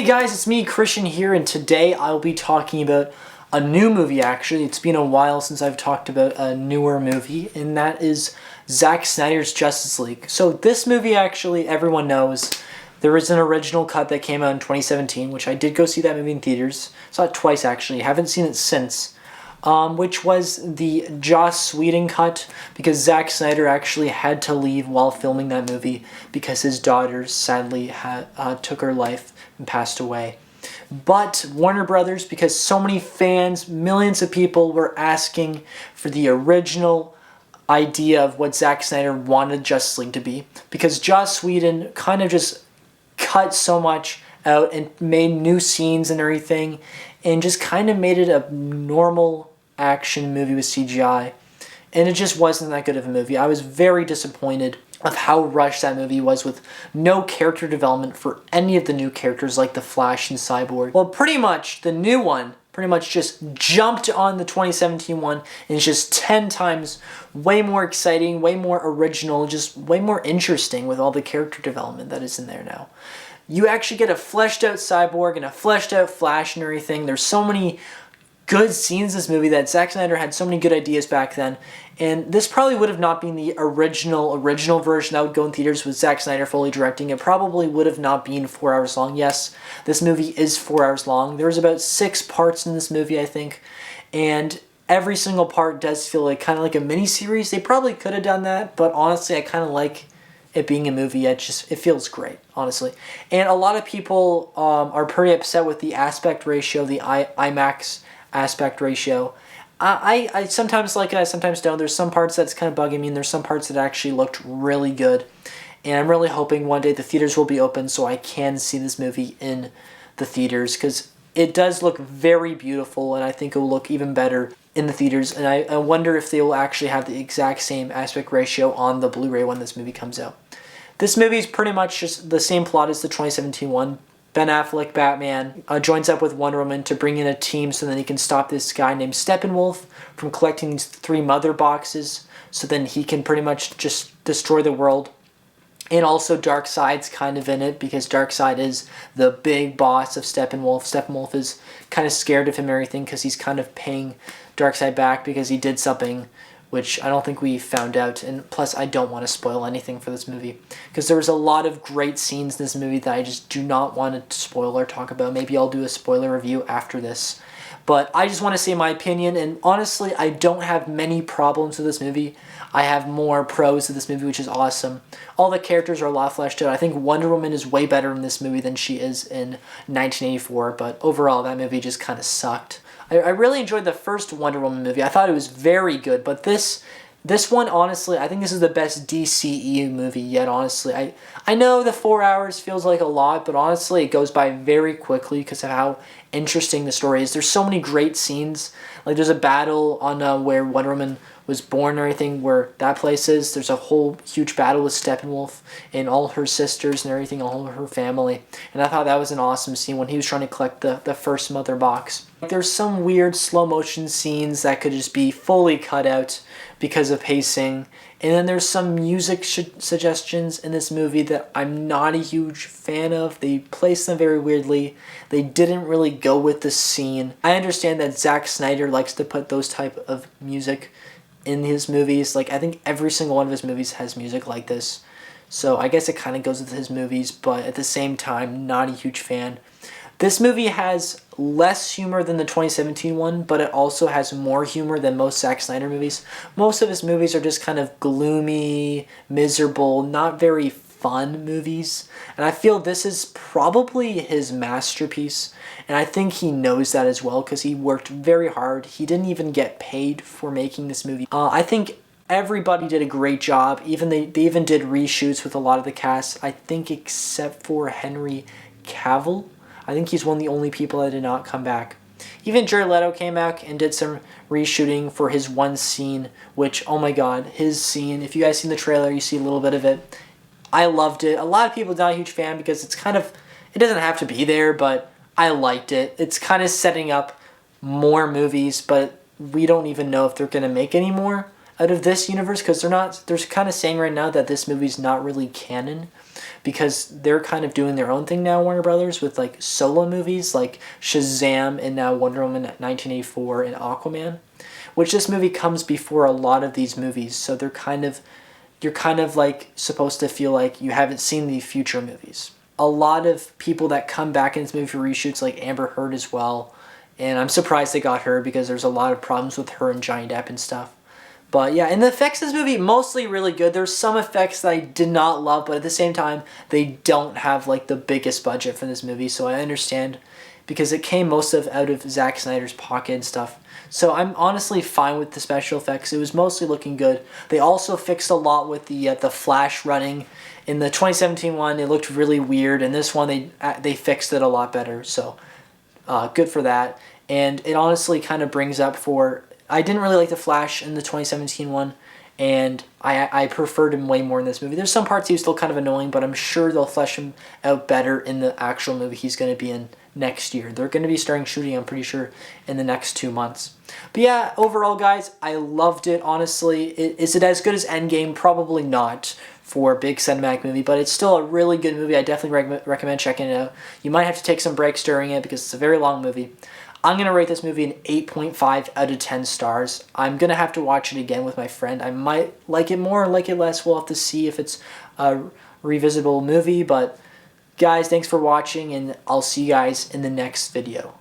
guys, it's me, Christian here, and today I'll be talking about a new movie actually. It's been a while since I've talked about a newer movie, and that is Zack Snyder's Justice League. So this movie actually, everyone knows, there is an original cut that came out in 2017, which I did go see that movie in theaters. Saw it twice actually, haven't seen it since. Which was the Joss Whedon cut, because Zack Snyder actually had to leave while filming that movie because his daughter sadly took her life and passed away. But Warner Brothers, because so many fans, millions of people were asking for the original idea of what Zack Snyder wanted Justice League to be, because Joss Whedon kind of just cut so much out and made new scenes and everything, and just kind of made it a normal action movie with CGI, and it just wasn't that good of a movie. I was very disappointed of how rushed that movie was, with no character development for any of the new characters like the Flash and Cyborg. Well, pretty much the new one just jumped on the 2017 one, and it's just 10 times way more exciting, way more original, just way more interesting with all the character development that is in there now. You actually get a fleshed out Cyborg and a fleshed out Flash and everything. There's so many good scenes in this movie that Zack Snyder had so many good ideas back then, and this probably would have not been the original version that would go in theaters with Zack Snyder fully directing. It probably would have not been 4 hours long. Yes, this movie is 4 hours long. There's about 6 parts in this movie, I think, and every single part does feel like kind of like a mini-series. They probably could have done that, but honestly, I kind of like it being a movie. It feels great, honestly. And a lot of people are pretty upset with the aspect ratio, the IMAX aspect ratio. I sometimes like it, I sometimes don't. There's some parts that's kind of bugging me, and there's some parts that actually looked really good. And I'm really hoping one day the theaters will be open so I can see this movie in the theaters, because it does look very beautiful, and I think it will look even better in the theaters. And I wonder if they will actually have the exact same aspect ratio on the Blu-ray when this movie comes out. This movie is pretty much just the same plot as the 2017 one. Ben Affleck, Batman, joins up with Wonder Woman to bring in a team so then he can stop this guy named Steppenwolf from collecting these 3 mother boxes, so then he can pretty much just destroy the world. And also Darkseid's kind of in it, because Darkseid is the big boss of Steppenwolf. Steppenwolf is kind of scared of him and everything, because he's kind of paying Darkseid back because he did something which I don't think we found out, and plus I don't want to spoil anything for this movie, because there was a lot of great scenes in this movie that I just do not want to spoil or talk about. Maybe I'll do a spoiler review after this, but I just want to say my opinion, and honestly, I don't have many problems with this movie. I have more pros to this movie, which is awesome. All the characters are a lot fleshed out. I think Wonder Woman is way better in this movie than she is in 1984, but overall, that movie just kind of sucked. I really enjoyed the first Wonder Woman movie. I thought it was very good, but this one, honestly, I think this is the best DCEU movie yet, honestly. I know the 4 hours feels like a lot, but honestly, it goes by very quickly because of how interesting the story is. There's so many great scenes. Like, there's a battle on where Wonder Woman was born and everything, where that place is. There's a whole huge battle with Steppenwolf and all her sisters and everything, all her family. And I thought that was an awesome scene when he was trying to collect the first mother box. There's some weird slow motion scenes that could just be fully cut out because of pacing. And then there's some music suggestions in this movie that I'm not a huge fan of. They placed them very weirdly. They didn't really go with the scene. I understand that Zack Snyder likes to put those type of music in his movies. Like, I think every single one of his movies has music like this. So I guess it kind of goes with his movies, but at the same time, not a huge fan. This movie has less humor than the 2017 one, but it also has more humor than most Zack Snyder movies. Most of his movies are just kind of gloomy, miserable, not very fun movies. And I feel this is probably his masterpiece. And I think he knows that as well, because he worked very hard. He didn't even get paid for making this movie. I think everybody did a great job. They even did reshoots with a lot of the cast, I think, except for Henry Cavill. I think he's one of the only people that did not come back. Even Jared Leto came back and did some reshooting for his one scene, which, oh my god, his scene, if you guys seen the trailer, you see a little bit of it. I loved it. A lot of people are not a huge fan because it's kind of, it doesn't have to be there, but I liked it. It's kind of setting up more movies, but we don't even know if they're going to make any more. out of this universe, because they're kind of saying right now that this movie's not really canon, because they're kind of doing their own thing now, Warner Brothers, with like solo movies like Shazam and now Wonder Woman 1984 and Aquaman, which this movie comes before a lot of these movies, so you're kind of like supposed to feel like you haven't seen the future movies. A lot of people that come back in this movie for reshoots, like Amber Heard as well, and I'm surprised they got her because there's a lot of problems with her and Johnny Depp and stuff. But yeah, and the effects of this movie, mostly really good. There's some effects that I did not love, but at the same time, they don't have like the biggest budget for this movie, so I understand, because it came most of out of Zack Snyder's pocket and stuff. So I'm honestly fine with the special effects. It was mostly looking good. They also fixed a lot with the Flash running. In the 2017 one, it looked really weird, and this one they fixed it a lot better. So good for that. And it honestly kind of brings up I didn't really like the Flash in the 2017 one, and I preferred him way more in this movie. There's some parts he was still kind of annoying, but I'm sure they'll flesh him out better in the actual movie he's going to be in next year. They're going to be starting shooting, I'm pretty sure, in the next 2 months. But yeah, overall, guys, I loved it, honestly. Is it as good as Endgame? Probably not for a big cinematic movie, but it's still a really good movie. I definitely recommend checking it out. You might have to take some breaks during it because it's a very long movie. I'm going to rate this movie an 8.5 out of 10 stars. I'm going to have to watch it again with my friend. I might like it more or like it less. We'll have to see if it's a revisitable movie. But guys, thanks for watching, and I'll see you guys in the next video.